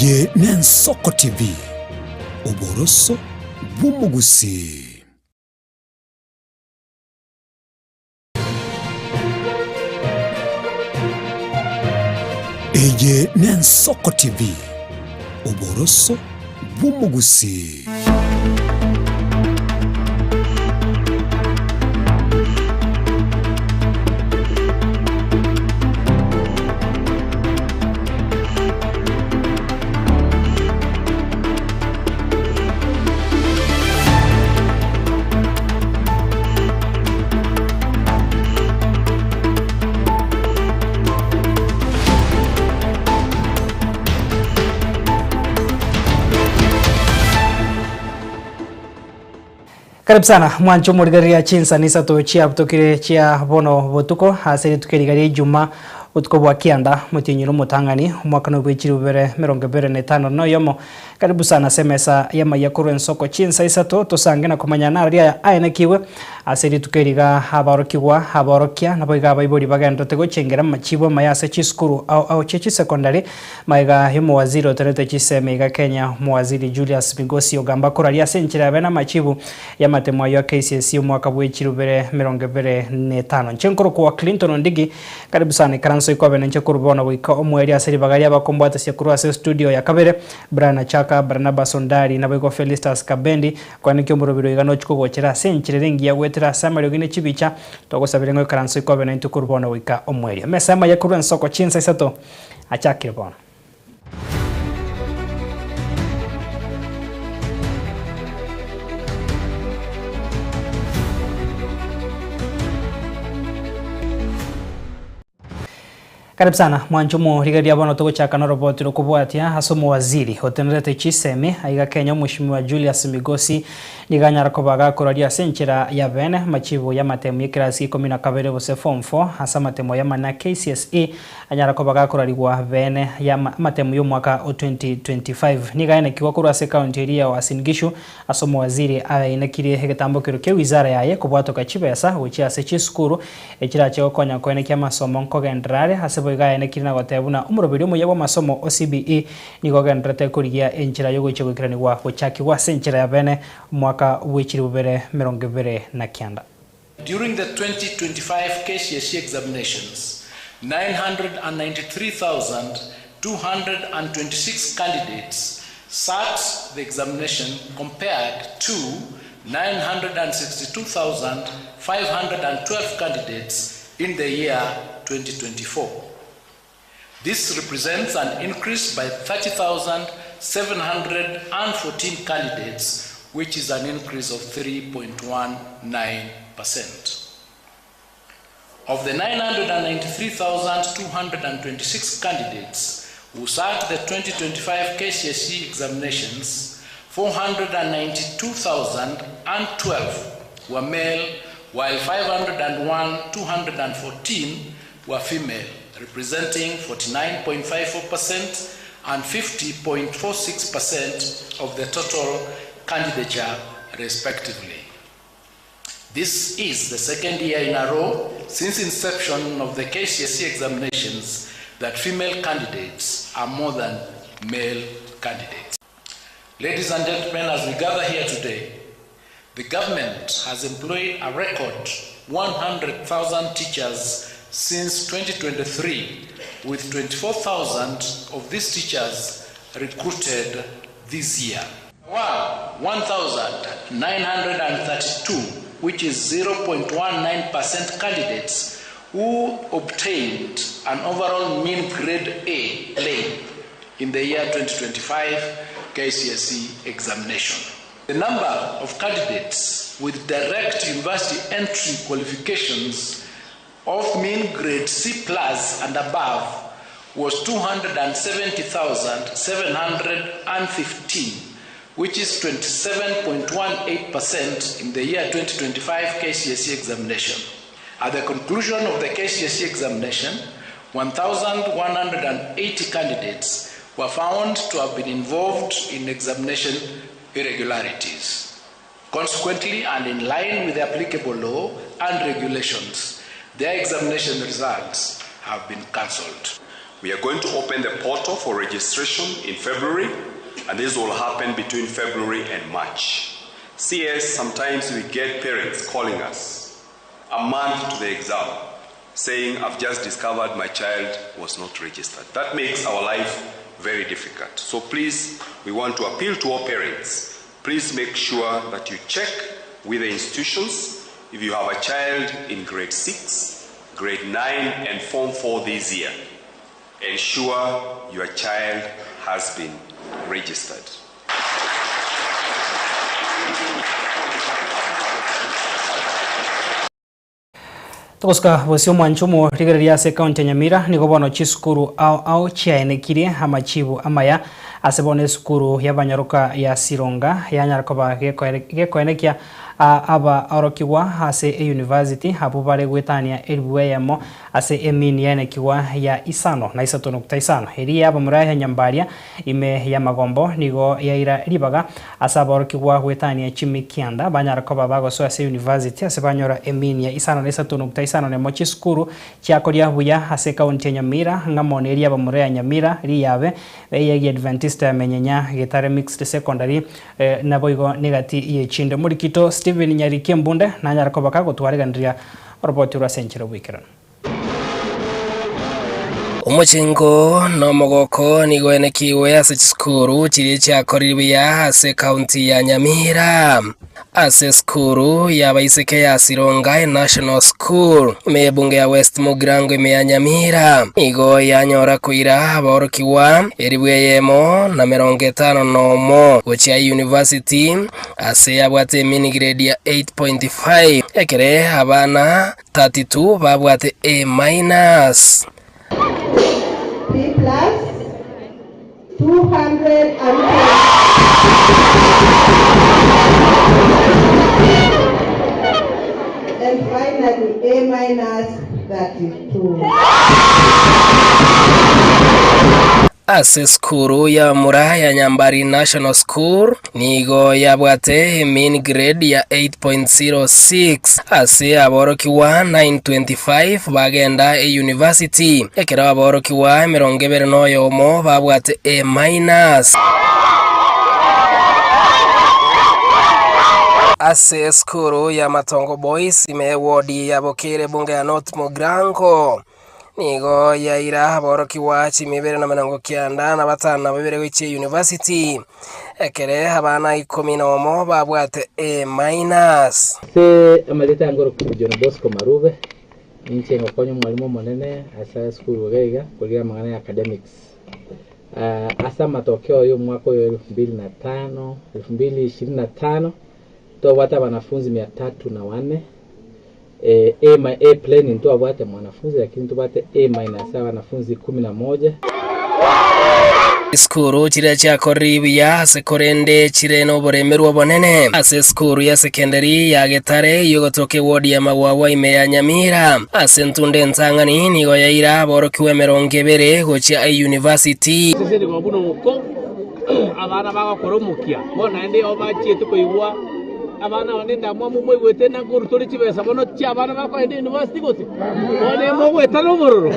Ege Nensoko TV Oboroso Bumugusi. Ege Nensoko TV Oboroso Bumugusi. Karibu sana mwancho murigaria chinsa nisa tochia butokire chia bono botuko haseri tukirigaria Juma utuko bwa kianda mutinyiro mutangani mwaka no bwechiri bere 2025 no yomo. Karibu sana semesa yama yakuru ensoko chinsa isato tosange na kumanyana ria aina kiwe haseri tukiriga haborokia na boiga baibori baganda tego chengera machibo mayase chiskuru au chechi secondary maiga himo waziri oterete chiseme iga Kenya mwaziri Julius Migosi ogamba kuraria senchira bena machibu ya matemo ya KCSE mwaka bwechiri bere 2025 chenkoro kwa Clinton Ndigi. Karibu sana karanso iko bene nche kurubona wika omweri aseri bagaria bakombata sia kurase studio ya Kabere Brana Chaka Barnabas Ondari na bego Felistas Kabendi kwani kyomurobiro igano chiko gochera senchire rengi ya wetera samari gine chibicha togosabire ngo karanso iko bene nche kurubona wika omweri mesama ya kuru ensoko chinsa isato achakire bona. Karibu sana mwanchumo rigadia bono tuko chaka no roboti rukubwatia hasomo waziri hotenrete chiseme aiga Kenya mheshimiwa Julius Migosi niganya kobaga kuradia senchira ya bene machivu ya matemu yikirasi 12 bose form 4 hasa matemu ya mana KCSE anyara kobaga kurariwa bene ya matemu yo mwaka 2025 niganya kiwa kurase county area wa Singishu hasomo waziri ainakire hegetambo kiruke wizara yaye kubwatoka chibesa uchi chiskuru ekirache okonya kwene kya masomo nkogendrare hasa iga ene kirina gotebuna umurobiri mu yabo masomo OCBE nigogendrate kurigia enchira yo gwichegukirani gwa gochaki gwa senchira ya bene mwaka wechiri bubere 2029. During the 2025 KCSE examinations, 993,226 candidates sat the examination compared to 962,512 candidates in the year 2024. This represents an increase by 30,714 candidates, which is an increase of 3.19%. Of the 993,226 candidates who sat the 2025 KCSE examinations, 492,012 were male, while 501,214 were female, representing 49.54% and 50.46% of the total candidature, respectively. This is the second year in a row since inception of the KCSE examinations that female candidates are more than male candidates. Ladies and gentlemen, as we gather here today, the government has employed a record 100,000 teachers since 2023, with 24,000 of these teachers recruited this year. 1,932, which is 0.19% candidates who obtained an overall mean grade A in the year 2025 KCSE examination. The number of candidates with direct university entry qualifications of mean grade C+ and above was 270,715, which is 27.18% in the year 2025 KCSE examination. At the conclusion of the KCSE examination, 1,180 candidates were found to have been involved in examination irregularities. Consequently, and in line with the applicable law and regulations, their examination results have been cancelled. We are going to open the portal for registration in February, and this will happen between February and March. CS, sometimes we get parents calling us a month to the exam saying, I've just discovered my child was not registered. That makes our life very difficult. So please, we want to appeal to all parents. Please make sure that you check with the institutions. If you have a child in grade 6, grade 9, and Form 4 this year, ensure your child has been registered. Toska bosio mwanchumo rigereria se county Nyamira ni gobono chisukuru au chiaenekirie amachibu amaya asebone sukuru yabanyaruka ya Sironga yanyaruka gekoenekia aba orokiwa ase university habubare gwetania elbueyemo ase emini yanekiwa ya Isano na Isatono kutaisano eri aba muraya nyambaria ime ya Magombo nigo yaira ribaga asaba orokiwa gwetania chimikianda banyaruka bago so ase university ase banyora emini ya Isano na Isatono kutaisano ne mochi skuru chiakoria buya ase county Nyamira ngamone eri aba muraya Nyamira riyabe eyegi Adventist amenyenya Gitare Mixed Secondary naboigo negati yechinde murikito Steven Nyariki Mbunde na nyarako bakago twarigandiria roboti rwa senchero wikera Umuchingo no mogoko nigoenekiwe ase skuru chiri chakoribya ase county ya Nyamira ase skuru ya baiseke ya Sironga National School mebunge ya West Mugrango ya Nyamira igo yanyora kuira aborokiwa eribweyemo na 50 nomo gocha university ase yabwate mini grade ya 8.5 ekere abana 32 babwate A-. B plus 200 and finally A- 32. Ase skuru ya Muraya Nyambari National School nigo yabwate mean grade ya 8.06 ase aborokiwa 925 bagenda a university ekera aborokiwa 21 babwate A-. Ase skuru ya Matongo Boys ime wodi ya Bokere bunge ya North Mugrango nigo yaira aborokiwa chimibere na 95 babere wiche university ekere abana 11 babwate A-. Se amaleta ngoro kujona Bosco Marube ninche ngokonyo mwalimu monene asa school wega kulia mangana academics asa matokeo yo mwaka yo 2025 to wata wanafunzi 304 A plane ndio wata mwanafunzi lakini tupate A- wanafunzi 11. Skuru chira cha koribya sekorende chireno boremerwa bonene ase skuru ya secondary ya Gitare yogotoke wodi ya Magwawa ime ya Nyamira ase ntunde nsangani nigo yaira borokiwe 20 gocha university sese ni babuno muko abana bagakoromukia bona ndi obachi tukoigwa abana wanenda mwamu mwete na gurutore chibesa bono cyabana bakwaende university gote one mo gweta no mororo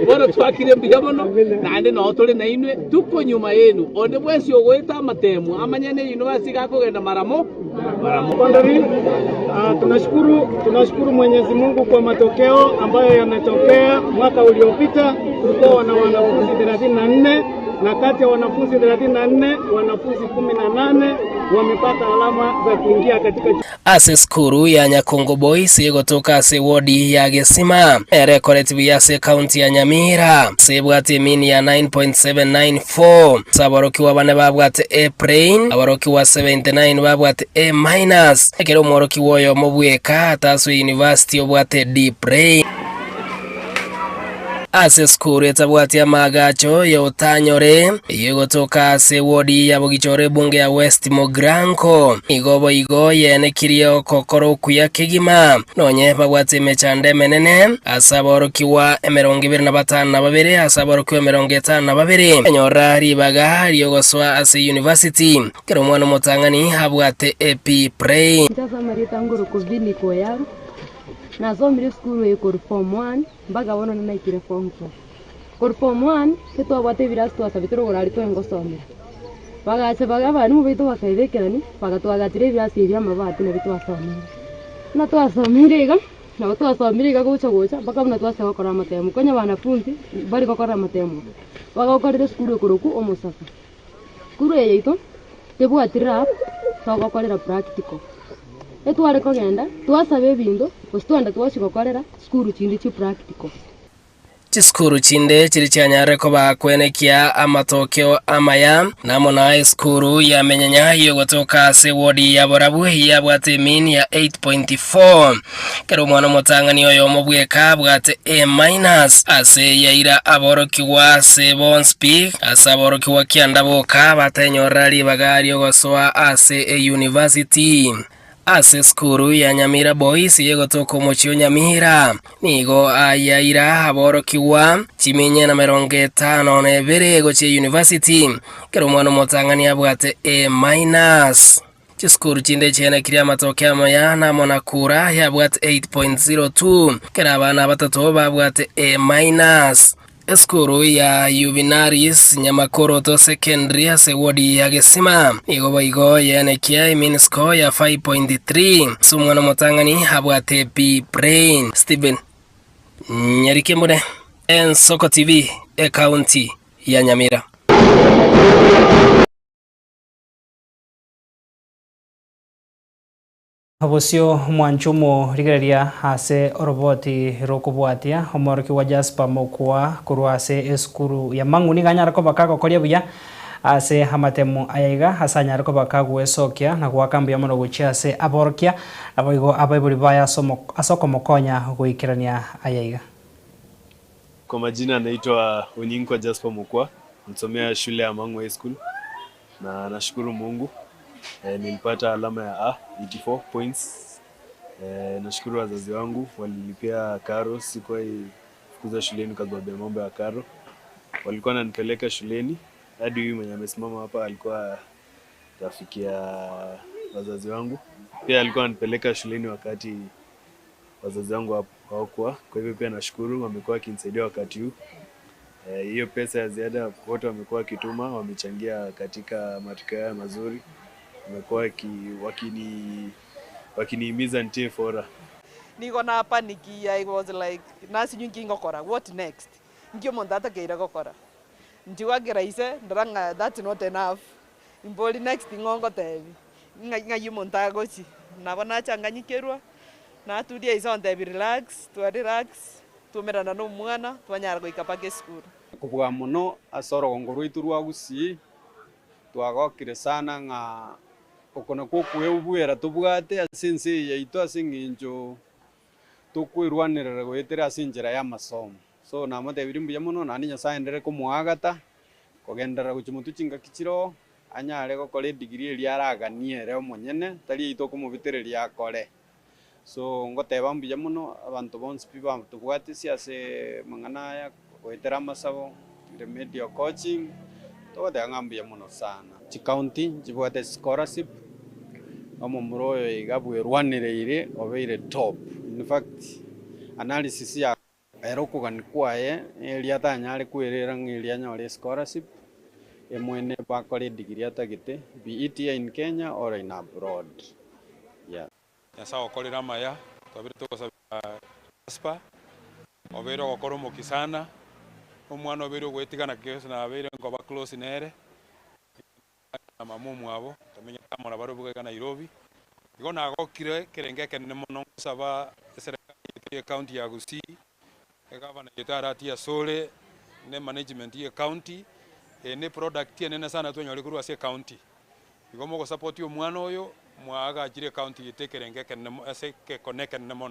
bono twakire mbiya bono nande no tole na inwe tuko nyuma yenu onde bwesi ogweta matemu amanyane university gakogenda maramo Kondari, tunashukuru Mwenyezi Mungu kwa matokeo ambayo yametokea mwaka uliopita. Tulikuwa na wanafunzi 34 na kati ya wanafunzi 34 wanafunzi 18 wamepata alama za kuingia katika ase skuru ya Nyakongo Boys yegotoka ase wodi ya Gesima rekoretivi ya ase county ya Nyamira sebwate mini ya 9.794 saborokiwa bane babwate A-. aborokiwa 79 babwate A-. ekero morokiwa yo mobweka ataso university obwate D-. ase skuru etabwati ya magacho ya Utanyore yegotoka ase wodi ya Bogichore bunge ya West Mugrango igo yenekirio kokoro kuya Kigima nonye babwate mechande menene asaborokiwa 25 asaborokiwa 52 enyora ribaga ryogoswa ase university kero mwana motangani habwate AP pray Sasa marita ngoro kuvini kwa na zomire skuru yeko form 1 mbaga wono na ikire form 2 Kor form 1 ketwabwate birasi twasabitire gorari twengosomera. Bagache bagabani mu bitu bakaithekerani bagatwagatire birasi bya mabati na bitu asomera. Na twasomera iga na twasomera iga gocha bakamuna twase gukora amatemo konya banafunzi bari gukora amatemo. Bagakorera skuru kuruku omosaka. Skuru yeito tebwatira twagokorera practical. Etware kogenda twasabe bindo ostwanda twashigokorera skuru chindi chi practical. Chiskuru chinde chiri chanyareko bakwenekia amatokeo amaya namo na skuru ya menyanya hiyo gotoka se wodi ya Borabu ya bwate min ya 8.4 kero mwana mutangani oyo mobweka bwate A- ase yaira aborokiwa se bon speak asa aborokiwa kiandaboka batenyorali bagari ogosoa ase a university. Ase skuru ya Nyamira Boys yego toko mochio Nyamira nigo ayaira aborokiwa chimenye na 52 go che university kero mwana mutangani abwate A-. Chiskuru chinde chene kiria matokeo mayana monakura ya bwate 8.02 kera abana batatu babwate A-. Skuru ya Juvinaris Nyamakoroto Secondary ase wodi ya Gesima nigo baigo yenekia minisco ya 5.3 sumwana mutangani habwate B Brain. Steven Nyarikemune, Soko TV county ya Nyamira. Abosio mwanchumo rigereria ase oroboti rokubwatia omoroki wa Jasper Mokwa kurwase eskuru ya manguni ganyara ko bakago koria buya ase hamatemo ayaiga asanyara ko bakago esokia na gwakambu ya mono guchia ase aborkia aboigo abaiburi baya asoko mokonya goikirania ayaiga. Kwa majina anaitwa Onyinkwa Jasper Mokwa, msomea shule ya Mangu High School na nashukuru Mungu. Nilipata alama ya A, 84 points. Nashukuru wazazi wangu walinipea karo, sikuwa fukuza shuleni kwa sababu ya mambo ya karo. Walikuwa wananipeleka shuleni, hadi huyu mwenye amesimama hapa alikuwa rafiki ya wazazi wangu. Pia alikuwa ananipeleka shuleni wakati wazazi wangu hawakuwa. Kwa hivyo pia nashukuru wamekuwa wakinisaidia wakati huu. Hiyo pesa ya ziada wote wamekuwa wakituma, wamechangia katika matokeo mazuri. Wamekuwa wakinihimiza nitie fora. Niko na paniki, I was like nasi nyingi ngokora, what next? Ngio mondata keira gokora. Njiwa geraise ndaranga that's not enough. Imboli next ngongo tebi. Ngayi montago chi. Nabona changanyikerwa. Na tudia isonde bi relax, tumerana no mwana, twanyara goikapake school. Kubwa muno asoro ngoro iturwa gusi. Twagokire sana nga okona kokwe ubwera tubwate asinse yaito asinginjo tukwirwanirira gwetera asinjira ya masomo. So namate birimbu ya muno nani nyasaendere kumwagata kogendera guchimutu chinga kichiro anyare gokore degree eri araganie re omonyene tari ito kumubitereria akore. So ngoteba mbuya muno abantu bonse piba tubwate siase mangana ya gwetera masabo remedial coaching toda ngambuya muno sana. County jibwate scholarship amomuro igabwerwanire obeire top. In fact analysis ya eroko ganikwaye elia tanyare kwerera ngilia nyore scholarship emwene bakore degree atagite be it in Kenya or in abroad. Yeah. Yasa okorera maya twabire tukosaba Jasper obero gokoro mukisana omwana obero gwetigana kese na abere ngoba close nere mamumu abo tamenya kamara barubuga kana Nairobi igo nagokire kerengeke nemo no saba serikali ya county ya Gusii gavana yetara tia sole ne management ya county ne product ene sana twanyole kurwa se county igo mo support yo mwana oyo mwaga jire county yetekerengeke nemo ase ke connect nemo.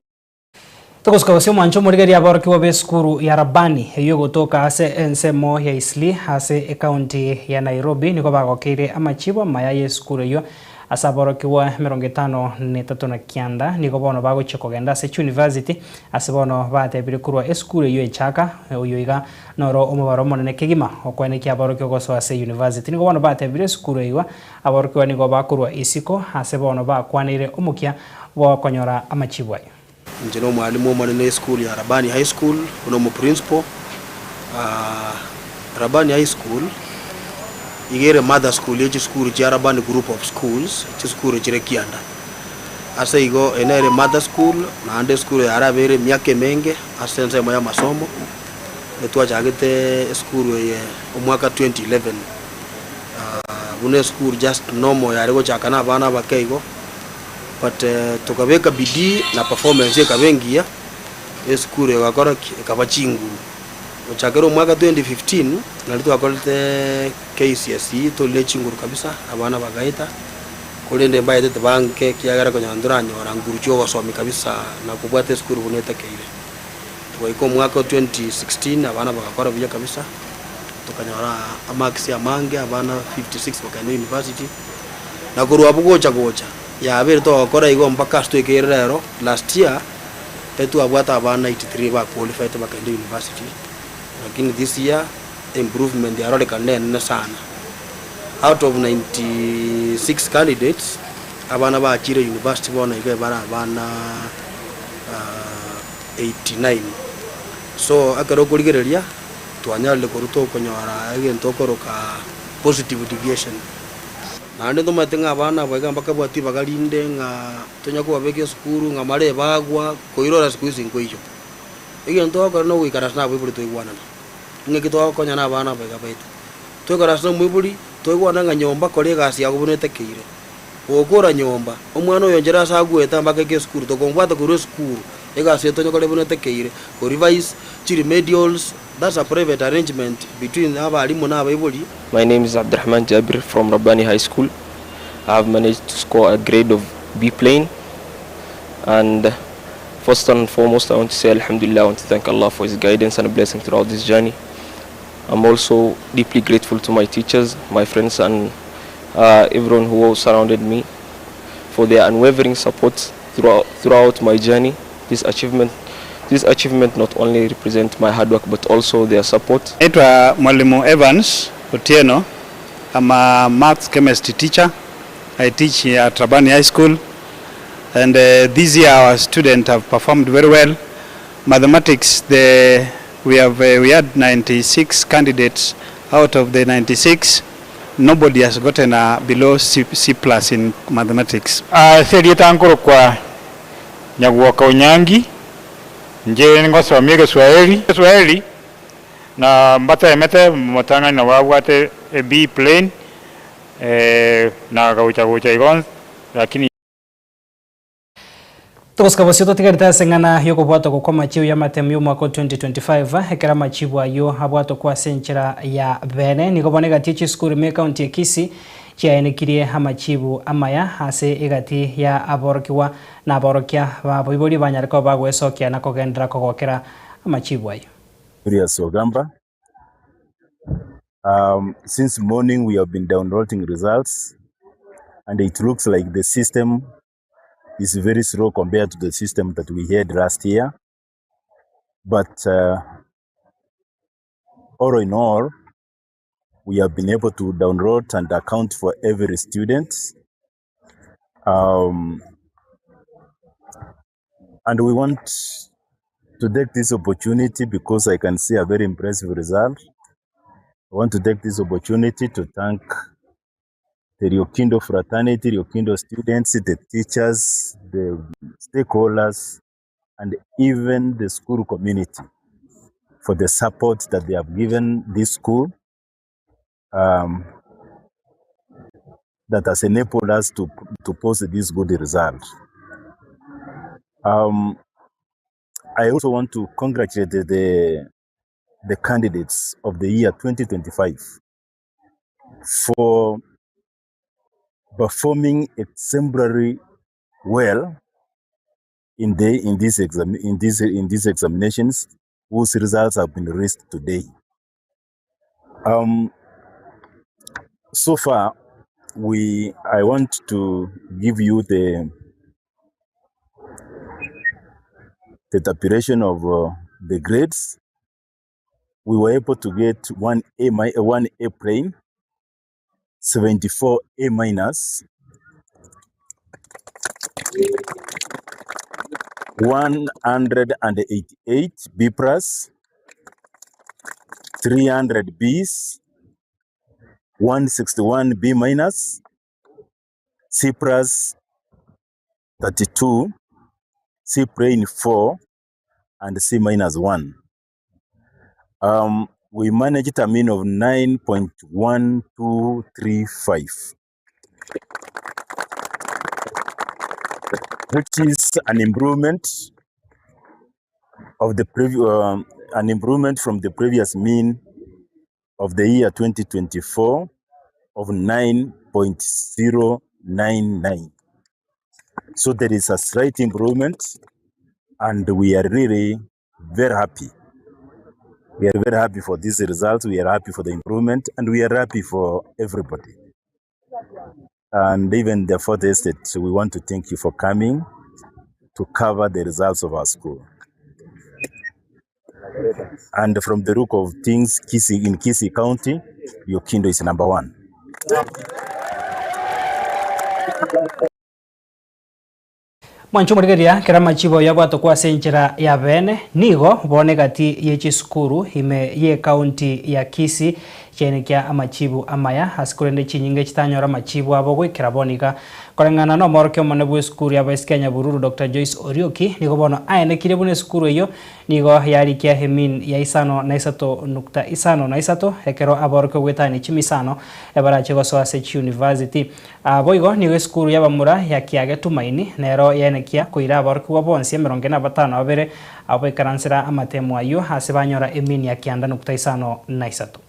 Tukoskawasio mwancho murigeri aboroki wa skuru ya Rabani eyo gotoka ase ensemo ya Isli ase county ya Nairobi niko bagokire amachibo maya ye skuru yo asa aboroki wa 53 na kianda niko bono bagoche kogenda ase university ase bono batebire kurwa skuru yo echaka oyo iga noro omubaro monene kigima okwene ki aboroki goso ase university niko bono batebire skuru yo aboroki wa niko bakurwa isiko ase bono bakwanire omukia wa konyora amachibo ayo. Njeno mwalimu mwanene school ya Rabani High School uno mu principal Rabani High School igere mother school yechi school cha Rabani group of schools chi school chire Kianda asa igo enere mother school na ande school ya Arabere miaka menge asense moya masomo netwa jagete school ye umwaka 2011 une school just normal ya rego chakana bana bakeigo but tukaweka bidii na performance ikabengia school yakora ikabachingu uchakero mwaka 2015 nalito akolte KCSE tole chinguru kabisa abana bagaita kulende mbaye tete banke kiagara konyandura nyora ngurucho basomi kabisa na kubwate school buneta keire tuwaiko mwaka 2016 abana bagakora bya kabisa tukanyora amax ya mange abana 56 bakana university na kurwa bugocha gocha ya abere to akora igo mpaka stoike rero last year etu abwata abana 83 ba qualified bakana university lakini this year improvement ya role kanene sana. Out of 96 candidates abana ba achire university bona iga bara abana 89 so akaro kuligereria twanyale koruto konyora agento koroka positive deviation na ndo matenga abana baga mpaka bwati bagalinde nga tonyako babeke skuru nga mare bagwa koirora siku ici nkoijo igento akaro no wikara na bwibuli toigwana ngekito konya na abana baga baita twekara so mwibuli toigwana nga nyomba kore gasi yakubonete kire okora nyomba omwana oyo njera sagweta mpaka ke skuru tokombwata kuru skuru egasi tonyo kore bonete kire ko revise chiri medials. That's a private arrangement between abalimu na abaibuli. My name is Abdurrahman Jabir from Rabbani High School. I have managed to score a grade of B plane, and first and foremost I want to say Alhamdulillah. I want to thank Allah for His guidance and blessing throughout this journey. I'm also deeply grateful to my teachers, my friends, and everyone who surrounded me for their unwavering support throughout my journey. This achievement not only represents my hard work but also their support. Naitwa Mwalimu Evans Otieno. I'm a maths chemistry teacher. I teach at Rabbani High School, and this year our students have performed very well. Mathematics, we had 96 candidates. Out of the 96, nobody has gotten a below C plus in mathematics. Serieta nkuru kwa Nyaguoka Onyangi. Nje ngosomie Kiswahili na mbata emete motanga na wabwate B plane na gaucha igon lakini Toska bosito tigarita sengana yoko bwato ko machiu ya matemu yo mwaka 2025 ekera machibu ayo abwato kwa senchera ya bene niko bonega teach school me county ya Kisii chiaenekirie amachibu amaya hase igati ya aborokiwa na aborokia baboibori banyariko bagwesokia na kogendera kogokera amachibu ayo. Julius Ogamba. Since morning we have been downloading results, and it looks like the system is very slow compared to the system that we had last year. But all in all, we have been able to download and account for every student. And we want to take this opportunity because I can see a very impressive result. I want to take this opportunity to thank the Rio Kindo fraternity, Rio Kindo students, the teachers, the stakeholders, and even the school community for the support that they have given this school that has enabled us to post this good result. I also want to congratulate the candidates of the year 2025 for performing exemplary well in these examinations, whose results have been released today. So far, I want to give you the tabulation of the grades. We were able to get 1A plane, 74 A minus, 188 B plus, 300 Bs, 161 B minus, C plus 32, C plain 4, and C minus 1. We managed a mean of 9.1235, which is an improvement of the an improvement from the previous mean of the year 2024 of 9.099. So there is a slight improvement, and we are really very happy. We are very happy for these results. We are happy for the improvement, and we are happy for everybody. And even the Fourth Estate, so we want to thank you for coming to cover the results of our school. And from the look of things, in Kisii County, Yokindo is number 1. Mwancho murigeria kera machibo yabwato kwa senjera ya bene nigo bone gati yechi skuru ime ye county ya Kisii chene kya amachibu amaya asikurende chinyinge chitanyora machibu abo gwikira bonika korengana no morke omone bwe skuru ya West Kenya Bururu Dr. Joyce Orioki nigo bono aene kire bune skuru eyo nigo yari kya hemin ya isano na isato nukta isano na isato ekero aborke gwetani chimisano ebarache gosoa Sech University boigo nigo skuru ya bamura ya kiage tumaini nero yene kya kuira aborke wabonse 75 abere abo ikaransira amatemo ayo hase banyora emin ya kianda nukta isano na isato.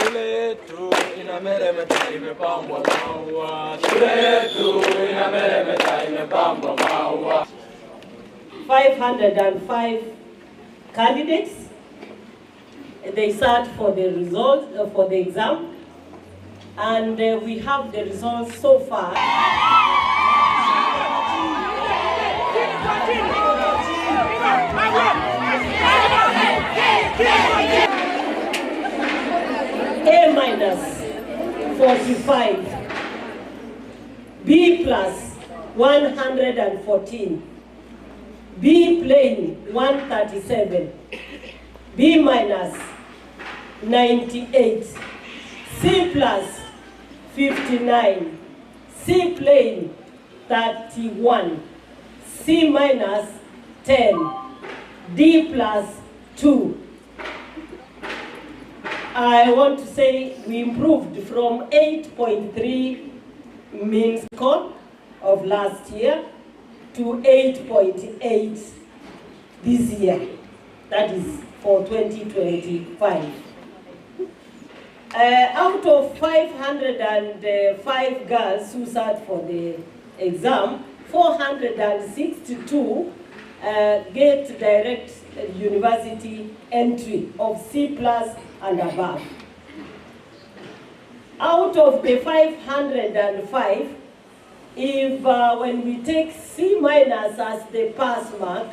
Shule yetu inameremeta imepambwa maua. Shule yetu inameremeta imepambwa maua. 505 candidates. They sat for the result for the exam, and we have the results so far. A minus 45, B plus 114, B plain 137, B minus 98, C plus 59, C plain 31, C minus 10, D plus 2. I want to say we improved from 8.3 mean score of last year to 8.8 this year. That is for 2025. Out of 505 girls who sat for the exam, 462 get direct university entry of C plus and above. Out of the 505, if when we take C minus as the pass mark,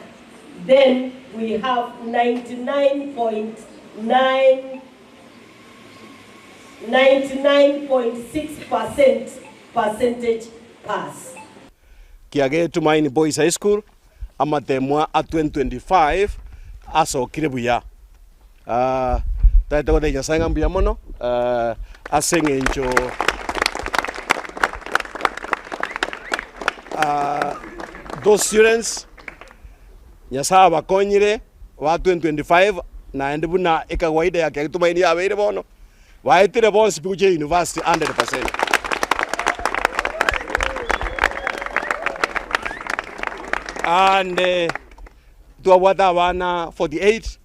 then we have 99.6% percentage pass. Kiage Tumaini Boys High School, amatemwa a 2025 aso kirebuya. Taito de Yasanga Mbiamono, asengencho those students Yasaba Konyire, wa 2025, na endebuna ekawaida ya Kiage Tumaini abere bono. Waitire bonsi Puje University 100%. And tuawata wana 48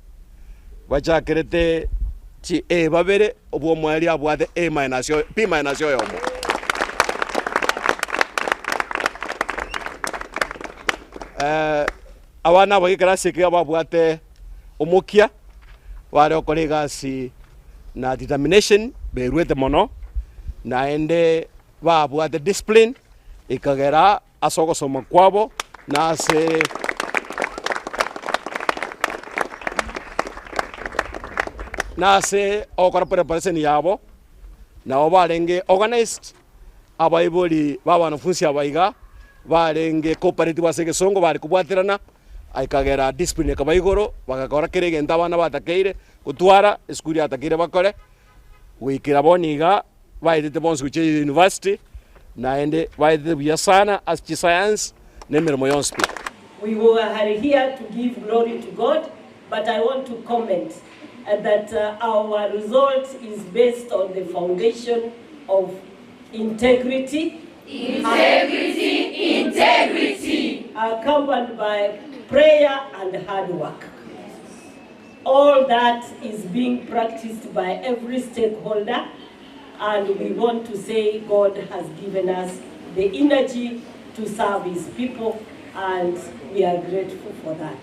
wacha kerete chi babere obo mwali abwate A minus yo B minus yo yomo. Awana bagikara sikia babwate omukia wale okolega si na determination beruete mono na ende babwate discipline ikagera asoko soma kwabo na se nase okora preparation yabo nao barenge organized abaibori babanafunzi abaiga barenge cooperative asege songo bari kubwaterana aikagera discipline kabaigoro bagakora kirege abana batakeire gutwara skuli atakire bakore wikira boniga baitete bonse kuche university naende baitete buya sana as science nemirimo yonse. We are here to give glory to God, but I want to comment that our result is based on the foundation of integrity. Integrity, accompanied by prayer and hard work. All that is being practiced by every stakeholder, and we want to say God has given us the energy to serve His people, and we are grateful for that.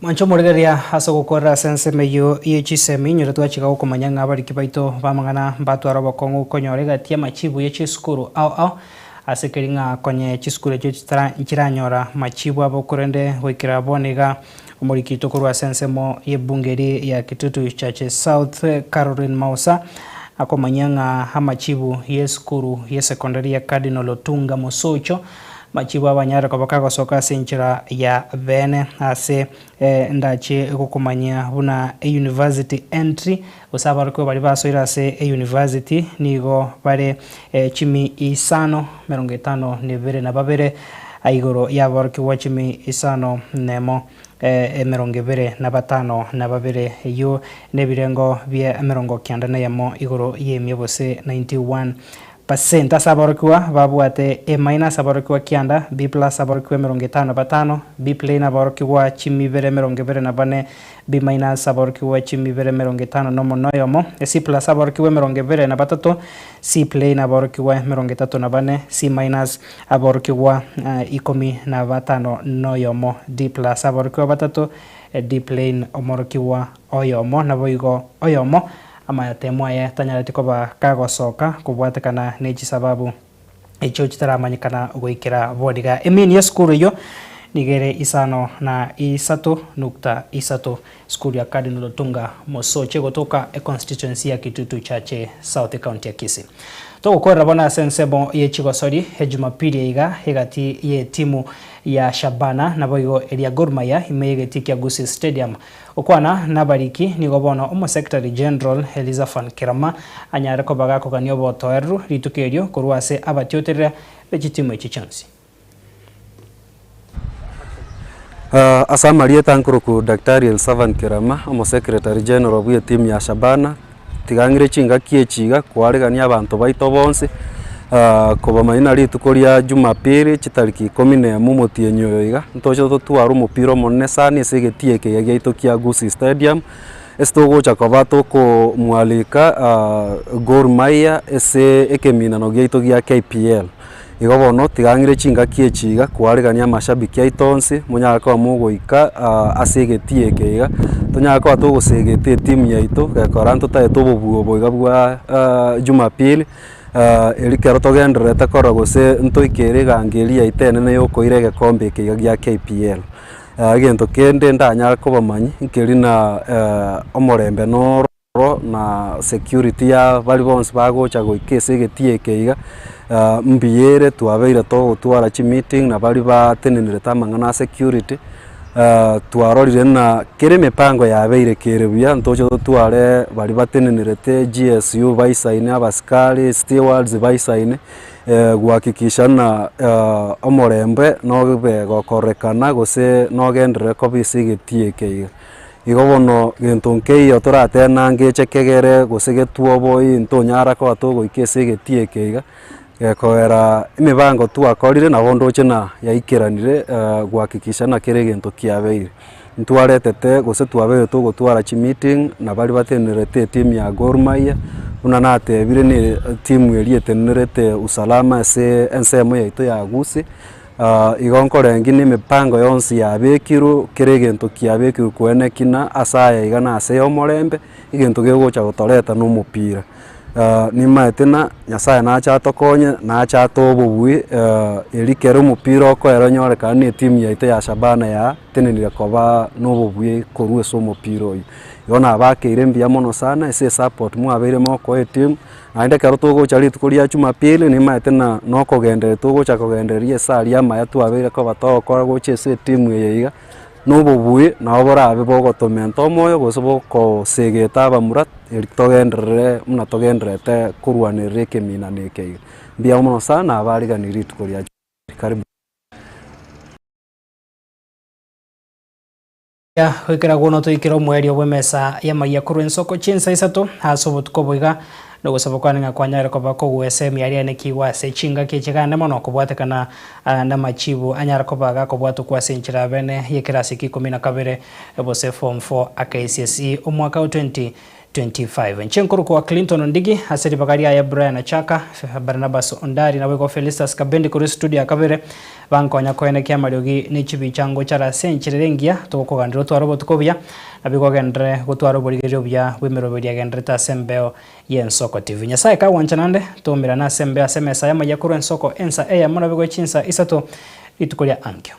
Mancho Morgaria haso gukora sense meyo yechisemi nyura twachika ukomanya ngabari kibaito bamangana batwara bakongo konyorega tia machibu yechискuru au asekeringa konye chiskuru chiranyora machibu abokurende wikira boniga umurikito kurwa sense mo yebungeri ya Kitutu Church South Caroline Mausa akomanyanga hamachibu yeskuru yesekondari ya Cardinal Otunga Mosocho machibu abanyara kabakago soka sinchira ya bene ase ndache kukumanya buna university entry usaba ko bali basoira ase university nigo bare chimi isano 52 na babere aigoro yaborki wachimi isano nemo 25 na babere yo nebirengo bya 90 yamo igoro yemye bose 91% asabarokiwa babuate A- abarokiwa kianda B+ abarokiwa 55 B plain abarokiwa chimi bere 24 B- abarokiwa chimi bere 50 nomo noyomo C+ abarokiwa 23 C plain abarokiwa 34 C- abarokiwa 15 noyomo D+ abarokiwa 3 D plain omorokiwa oyomo naboigo oyomo ama temwaye tanyarati koba kagosoka kubwatekana nechi sababu echo chitaramanyikana gwikira bodiga emini ya skuru yo nigere isano na isatu skuru ya Cardinal Otunga Mosoche gotoka constituency ya Kitutu Church South County ya Kisii to ko rabona sensebo ye chigosori hejumapili iga hegati ye timu ya Shabana na boyo elia Gor Mahia imegeti kia Gusii Stadium okwana nabariki nigobono omo secretary general Eliza Van Kirama anyare ko bagako kanyo botoeru ritukerio kurwase abatioterera bechitimu echichansi Asamarie tankuruku Daktari Eliza Van Kirama omo secretary general bwa timu ya Shabana tigangire chinga kiechiga kwaregania abantu baito bonse kuba maina rituko ria Jumapili chitariki 11 mumotienyo iga ntocho tutwara umupira monene sana esegetie ke yaito kia Gusii Stadium estogocha kobato ko mwalika Gor Mahia ese ekemina no gyaito gia KPL igobono tigangire chinga kiechiga kwaregania mashabiki aitonse munyaka mugoika asegetie ke iga tonyaka tugusegete timu yaito gakoranto taeto bobugo bwa Jumapili elikero togenderete kora gose ntoikere gangeri yaitene ne yokoire gekombe ke gia KPL agento kende ndanyara kobamanyi nkeri na omorembe no na security ya bali bonse bagocha goikese getie keiga mbiere twabeire to twara chi meeting na bali batenenire tamangana security twarorire na kere mipango yabeire kere buya ntocho tware bali batenenirete GSU baisaine abaskari stewards baisaine guhakikisha na omorembe no begokorekana gose no gendere ko bisigetie keiga igobono gentonke yo toratena ngechekegere gose getuobo intonyara ko atogo ikese getie keiga koera imibango twakorire na bondo chena yaikiranire guhakikisha na kere gento kiabeire ntwaretete gose twabeire to gutwara chi meeting na bali batenerete timu ya Gor Mahia una natebire ni timu erietenerete usalama ase ensemo yaito ya Gusii igonkorengi ni mipango yonsi yabekiru kere gento kiabekiru kwenekina asaya igana ase omorembe igento gegocha gotoreta no mupira nimaetina nyasaye nacha tokonye nacha tobubui erikero mupira okoero nyoreka ni timu yaite ya Shabana ya tenenire koba nobubui korwe so mupira oyu yona abakeire mbia mono sana ese support mwabeire moko team ainde karo togocha ritukuria Jumapili nimaetina nokogendere togocha kogenderia sari ama yatu abeire ko batokora gocha ese timu yeiga nobubui na borabe bogotomento moyo bosobo ko segeta abamurat eritogendere muna togendrete kurwanirire kemina nekeiga mbia mono sana abariganiri ritukuria karibu ya wikira gono toikira mweri obwemesa ya maiya kurwensoko chinsa isato hasobo tukoboiga no gusaba kwaninga kwanyara ko bako USM yari ane kiwa se chinga kechegane mono ko bwatekana na machibu anyara ko baga ko bwatu kwa senchira bene yekirasi kikomina kabere ebose form 4 AKCSE omwaka 2025 nchenkuru kwa Clinton Ndigi aseri bagaria ya Brian Achaka Barnabas Ondari na wego Felistas Kabendi kuri studio akabere bankonya koene kya mariogi ni chibi chango chara senchirengia to ko gandiro to arobo tukobya abigo gendre gutwaro borigerio bya wimero bya gendre ta sembeo yensoko TV nyasaye ka wanchanande to mira na sembea semesa ya majakuru ensoko ensa ya mona bigo chinsa isato itukolia ankyo